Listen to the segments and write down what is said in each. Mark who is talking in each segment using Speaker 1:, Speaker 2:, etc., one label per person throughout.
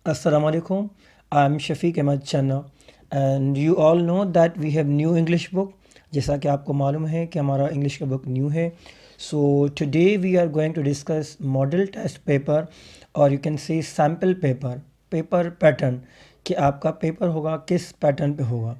Speaker 1: Assalamu alaikum. I'm Shafiq Ahmad Channa and you all know that we have new English book. जैसा कि आपको मालूम है कि हमारा इंग्लिश का बुक न्यू है. So today we are going to discuss model test paper or you can say sample paper pattern कि आपका पेपर होगा किस पैटर्न पे होगा.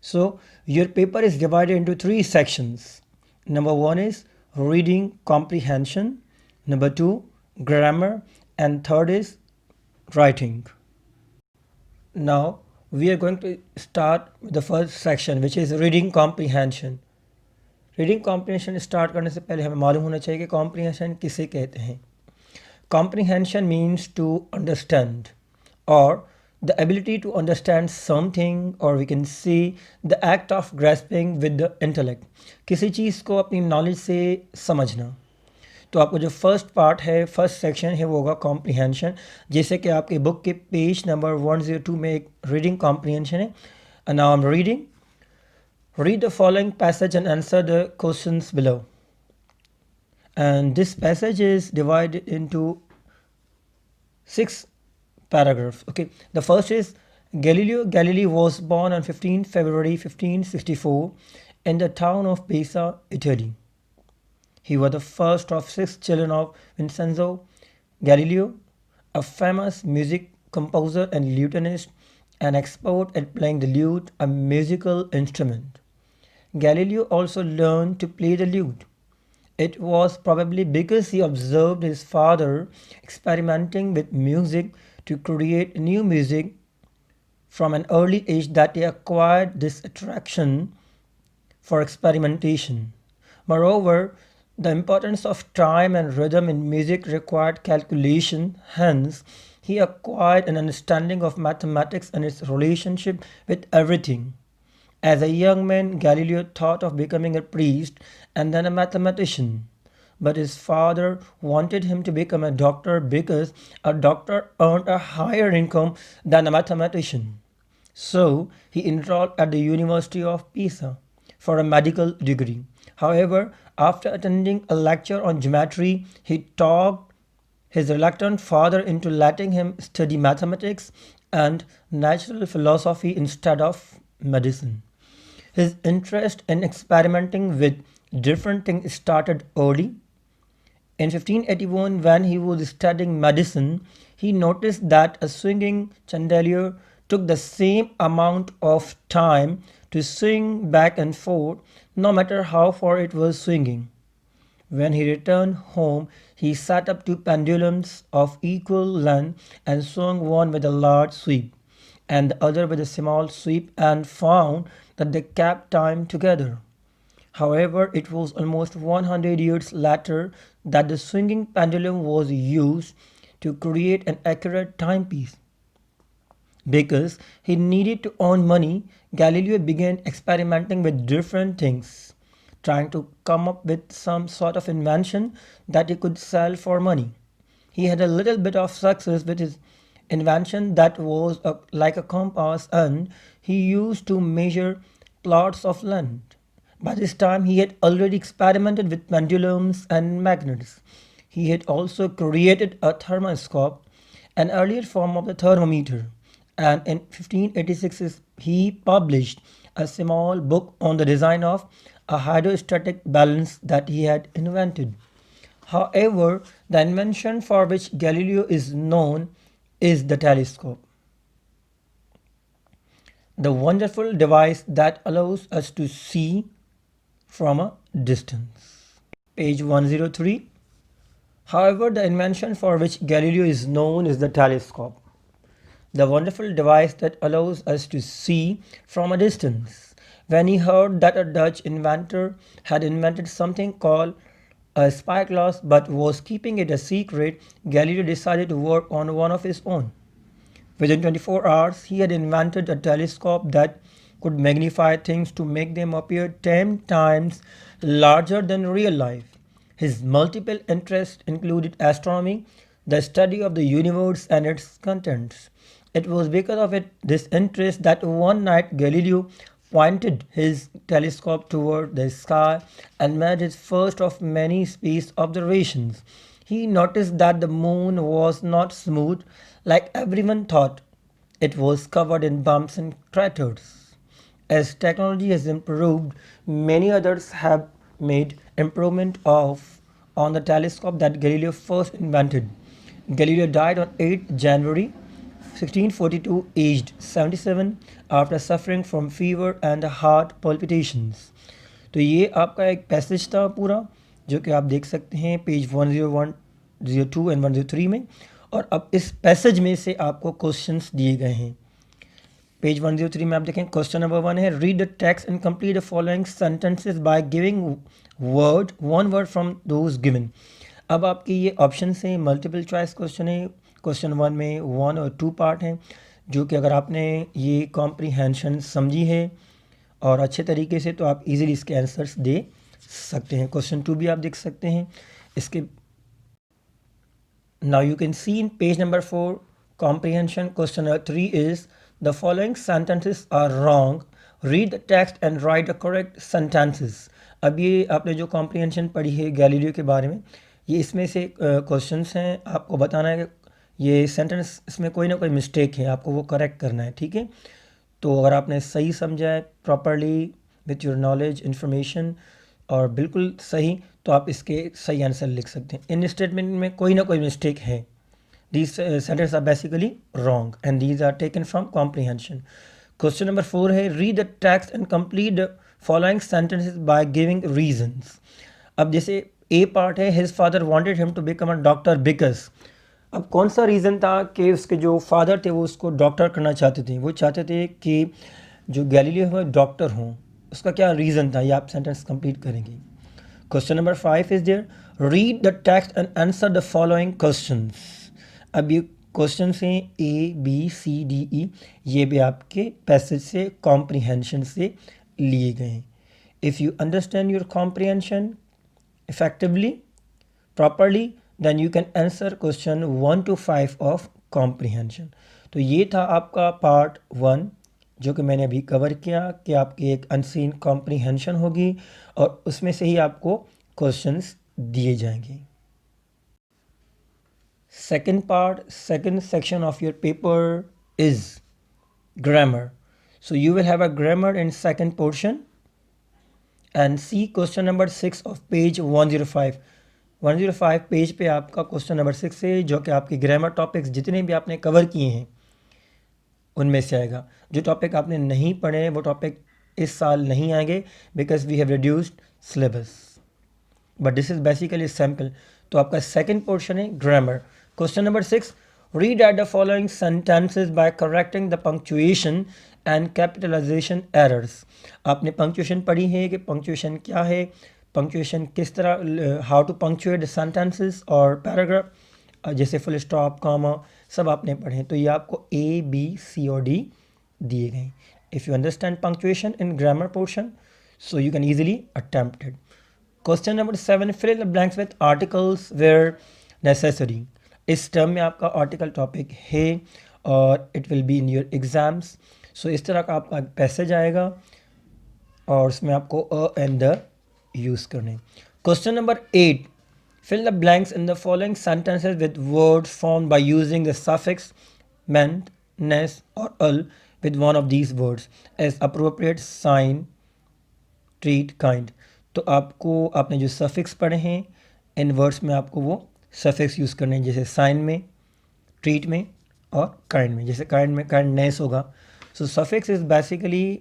Speaker 1: So your paper is divided into three sections. Number one is reading comprehension, number two grammar, and third is writing. Now we are going to start with the first section which is reading comprehension. Reading comprehension start करने से पहले हमें मालूम होना चाहिए कि comprehension किसे कहते हैं. कॉम्प्रीहेंशन मीन्स टू अंडरस्टैंड और the ability to understand something or we can see the act of grasping with the intellect. किसी चीज़ को अपनी नॉलेज से समझना. तो आपको जो फर्स्ट पार्ट है फर्स्ट सेक्शन है वो होगा कॉम्प्रीहेंशन. जैसे कि आपके बुक के पेज नंबर 102 में एक रीडिंग कॉम्प्रीहेंशन है. Now I am reading. Read the following passage and answer the questions below. And this passage is divided into 6 paragraphs. Okay, the first is Galileo Galilei was born on 15 February 1564 in the town of Pisa, Italy. He was the first of 6 children of Vincenzo Galileo, a famous music composer and lutenist, an expert at playing the lute, a musical instrument. Galileo also learned to play the lute. It was probably because he observed his father experimenting with music to create new music from an early age that he acquired this attraction for experimentation. Moreover, the importance of time and rhythm in music required calculation, hence, he acquired an understanding of mathematics and its relationship with everything. As a young man, Galileo thought of becoming a priest and then a mathematician. But his father wanted him to become a doctor because a doctor earned a higher income than a mathematician. So he enrolled at the University of Pisa for a medical degree. However, after attending a lecture on geometry, he talked his reluctant father into letting him study mathematics and natural philosophy instead of medicine. His interest in experimenting with different things started early. In 1581, when he was studying medicine, he noticed that a swinging chandelier took the same amount of time to swing back and forth, no matter how far it was swinging. When he returned home, he set up 2 pendulums of equal length and swung one with a large sweep and the other with a small sweep and found that they kept time together. However, it was almost 100 years later that the swinging pendulum was used to create an accurate timepiece. Because he needed to earn money, Galileo began experimenting with different things, trying to come up with some sort of invention that he could sell for money. He had a little bit of success with his invention that was like a compass, and he used to measure plots of land. By this time, he had already experimented with pendulums and magnets. He had also created a thermoscope, an earlier form of the thermometer, and in 1586 he published a small book on the design of a hydrostatic balance that he had invented. However, the invention for which Galileo is known is the telescope, the wonderful device that allows us to see from a distance. Page 103. However, the invention for which Galileo is known is the telescope, the wonderful device that allows us to see from a distance. When he heard that a Dutch inventor had invented something called a spyglass but was keeping it a secret, Galileo decided to work on one of his own. Within 24 hours, he had invented a telescope that could magnify things to make them appear 10 times larger than real life. His multiple interests included astronomy, the study of the universe and its contents. It was because of this interest that one night Galileo pointed his telescope toward the sky and made his first of many space observations. He noticed that the moon was not smooth like everyone thought. It was covered in bumps and craters. As technology has improved, many others have made improvement on the telescope that Galileo first invented. Galileo died on 8th January 1642, aged 77, after suffering from fever and heart palpitations. तो ये आपका एक passage था पूरा, जो कि आप देख सकते हैं पेज 101, 102 एंड 103 में। और अब इस पैसेज में से आपको क्वेश्चंस दिए गए हैं। पेज 103 में आप देखें, क्वेश्चन नंबर 1 है, read the text and complete the following sentences by giving one word from those given. अब आपके ये ऑप्शन हैं, मल्टीपल चॉइस क्वेश्चन है। क्वेश्चन 1 में 1 और 2 पार्ट हैं, जो कि अगर आपने ये कॉम्प्रीहेंशन समझी है और अच्छे तरीके से, तो आप इजीली इसके आंसर्स दे सकते हैं। क्वेश्चन 2 भी आप देख सकते हैं इसके। Now you can see in page number 4 comprehension. Question number 3 is, the following sentences are wrong. Read the text and write the correct sentences. अब ये आपने जो comprehension पढ़ी है गैलीलियो के बारे में, ये इसमें से क्वेश्चंस हैं। आपको बताना है कि ये सेंटेंस, इसमें कोई ना कोई मिस्टेक है, आपको वो करेक्ट करना है, ठीक है। तो अगर आपने सही समझा है properly with your knowledge information और बिल्कुल सही, तो आप इसके सही आंसर लिख सकते हैं। इन स्टेटमेंट में कोई ना कोई मिस्टेक है। These sentences are basically wrong and these are taken from comprehension. Question number 4 है, read the text and complete the following sentences by giving reasons. अब जैसे A part है, his father wanted him to become a doctor because. अब कौन सा reason था कि उसके जो फादर थे वो उसको डॉक्टर करना चाहते थे? वो चाहते थे कि जो गैलीलियो है डॉक्टर हों। उसका क्या रीज़न था, ये आप सेंटेंस कंप्लीट करेंगे। Question number 5 is there, read the text and answer the following questions. अब ये क्वेश्चन हैं ABCDE, ये भी आपके पैसेज से कॉम्प्रीहेंशन से लिए गए हैं। If you understand your comprehension effectively properly, then you can answer question 1 to 5 of comprehension. तो ये था आपका पार्ट 1, जो कि मैंने अभी कवर किया कि आपकी एक अनसीन कॉम्प्रीहेंशन होगी और उसमें से ही आपको क्वेश्चंस दिए जाएंगे। Second part, second section of your paper is grammar. So you will have a grammar in second portion and see question number 6 of page 105. 105 page पे आपका क्वेश्चन नंबर 6 है, जो कि आपके ग्रामर टॉपिक्स जितने भी आपने कवर किए हैं उनमें से आएगा। जो टॉपिक आपने नहीं पढ़े हैं वो टॉपिक इस साल नहीं आएंगे because we have reduced syllabus, but this is basically sample. तो आपका सेकेंड पोर्शन है grammar. Question number 6, read out the following sentences by correcting the punctuation and capitalization errors. आपने punctuation पढ़ी है कि punctuation क्या है, punctuation किस तरह, how to punctuate the sentences और paragraph, जैसे full stop, comma, सब आपने पढ़े हैं। तो ये आपको A, B, C और D दिए गए। If you understand punctuation in grammar portion, so you can easily attempt it. Question number 7, fill in the blanks with articles where necessary. इस टर्म में आपका आर्टिकल टॉपिक है और it will be in your exams. So इस तरह का आपका passage आएगा और उसमें आपको अ एंड द यूज़ करने। Question number 8, fill the blanks in the following sentences with words formed by using the suffix ment, ness और al with one of these words as appropriate, sign, treat, kind. तो आपको, आपने जो suffix पढ़े हैं इन words में आपको वो सफिक्स यूज़ करने हैं, जैसे साइन में, ट्रीट में और काइंड में। जैसे काइंड में काइंडनेस होगा। So suffix is basically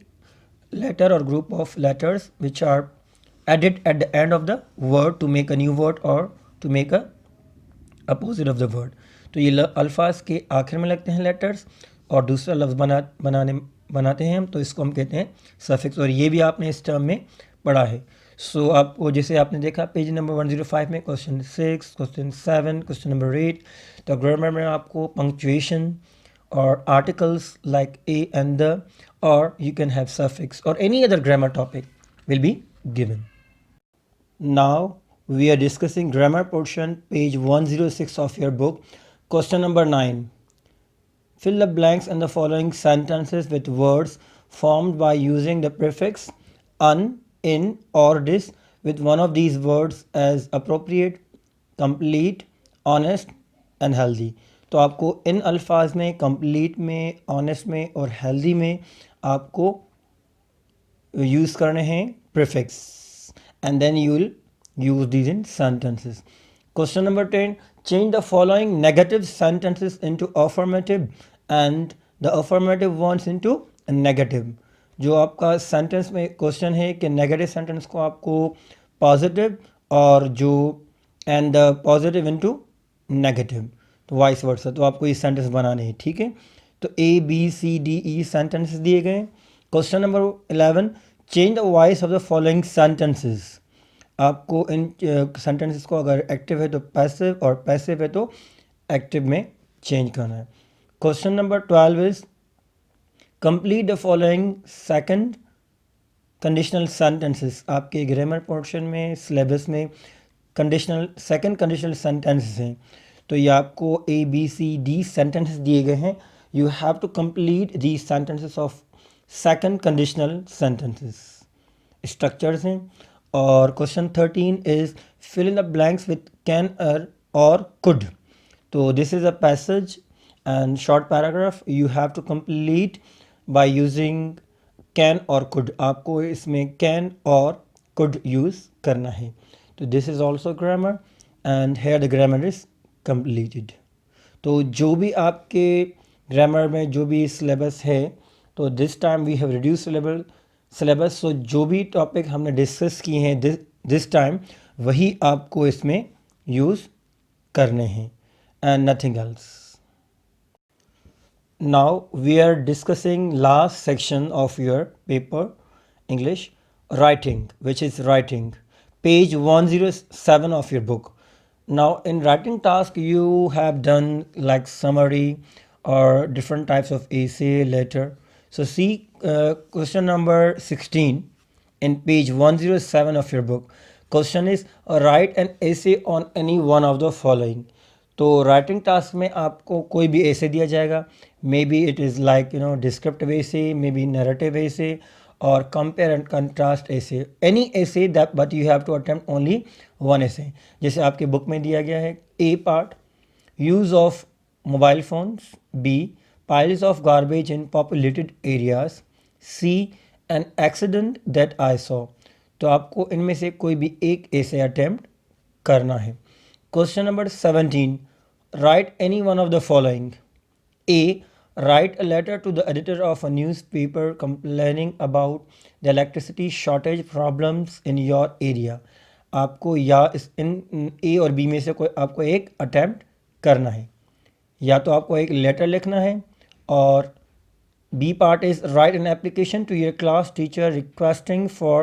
Speaker 1: letter और group of letters which are added at the end of the word to make a new word और to make a opposite of the word. तो ये अल्फाज के आखिर में लगते हैं लेटर्स और दूसरा लफ्ज़ बनाते हैं हम, तो इसको हम कहते हैं सफिक्स। और ये भी आपने इस टर्म में पढ़ा है। सो आपको, जैसे आपने देखा पेज नंबर 105 में क्वेश्चन 6, क्वेश्चन 7, क्वेश्चन नंबर 8, तो ग्रामर में आपको पंक्चुएशन और articles like a and the, और यू कैन हैव सफिक्स और any other grammar topic will be given. Now we are discussing grammar portion, page 106 of your book. Question number 9, fill the blanks in the following sentences with words formed by using the prefix un, in or dis with one of these words as appropriate, complete, honest and healthy. तो आपको इन अल्फाज में, complete में, honest में और healthy में आपको use करने हैं prefix, and then you will use these in sentences. Question number 10. Change the following negative sentences into affirmative and the affirmative ones into negative. जो आपका सेंटेंस में क्वेश्चन है कि नेगेटिव सेंटेंस को आपको पॉजिटिव और जो and the positive into negative, तो वाइस वर्सा, तो आपको ये सेंटेंस बनाने हैं, ठीक है। तो A B C D E sentence दिए गए। Question number 11, change the voice of the following sentences. आपको इन सेंटेंसेस को अगर एक्टिव है तो पैसिव और पैसिव है तो एक्टिव में चेंज करना है। Question number 12 is complete the following second conditional sentences. आपके ग्रामर पोर्शन में, सिलेबस में सेकंड कंडीशनल सेंटेंसेस हैं। तो ये आपको A B C D sentences दिए गए हैं। You have to complete the sentences of second conditional sentences. Structures हैं। और question 13 is fill in the blanks with can और कुड। तो this is a passage and short paragraph you have to complete by using can और could. आपको इसमें can और could use करना है। तो this is also grammar and here the grammar is completed. तो जो भी आपके ग्रामर में जो भी सिलेबस है, तो this time we have reduce syllabus. So जो भी टॉपिक हमने डिस्कस किए हैं दिस टाइम, वही आपको इसमें यूज़ करने हैं and nothing else. Now we are discussing last section of your paper, English writing, which is writing, page 107 of your book. Now in writing task you have done like summary or different types of essay, letter. So see question number 16 in page 107 of your book. Question is write an essay on any one of the following. तो writing task में आपको कोई भी essay दिया जाएगा, may be it is like descriptive essay, may be narrative essay और compare and contrast essay, any essay that, but you have to attempt only one essay. जैसे आपके बुक में दिया गया है, A part use of mobile phones, B piles of garbage in populated areas, C an accident that I saw. तो आपको इनमें से कोई भी एक ऐसे अटेम्प्ट करना है। Question number 17. Write any one of the following. A. Write a letter to the editor of a newspaper complaining about the electricity shortage problems in your area. आपको या इन A और B में से कोई आपको एक अटैम्प्ट करना है। या तो आपको एक लेटर लिखना है, और B part is write an application to your class teacher requesting for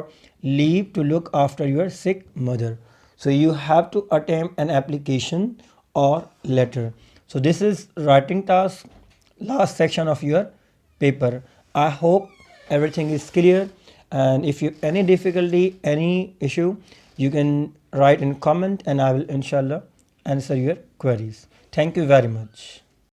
Speaker 1: leave to look after your sick mother. So you have to attempt an application or letter. So this is writing task, last section of your paper. I hope everything is clear, and if you any difficulty, any issue, you can write in comment and I will inshallah answer your queries. Thank you very much.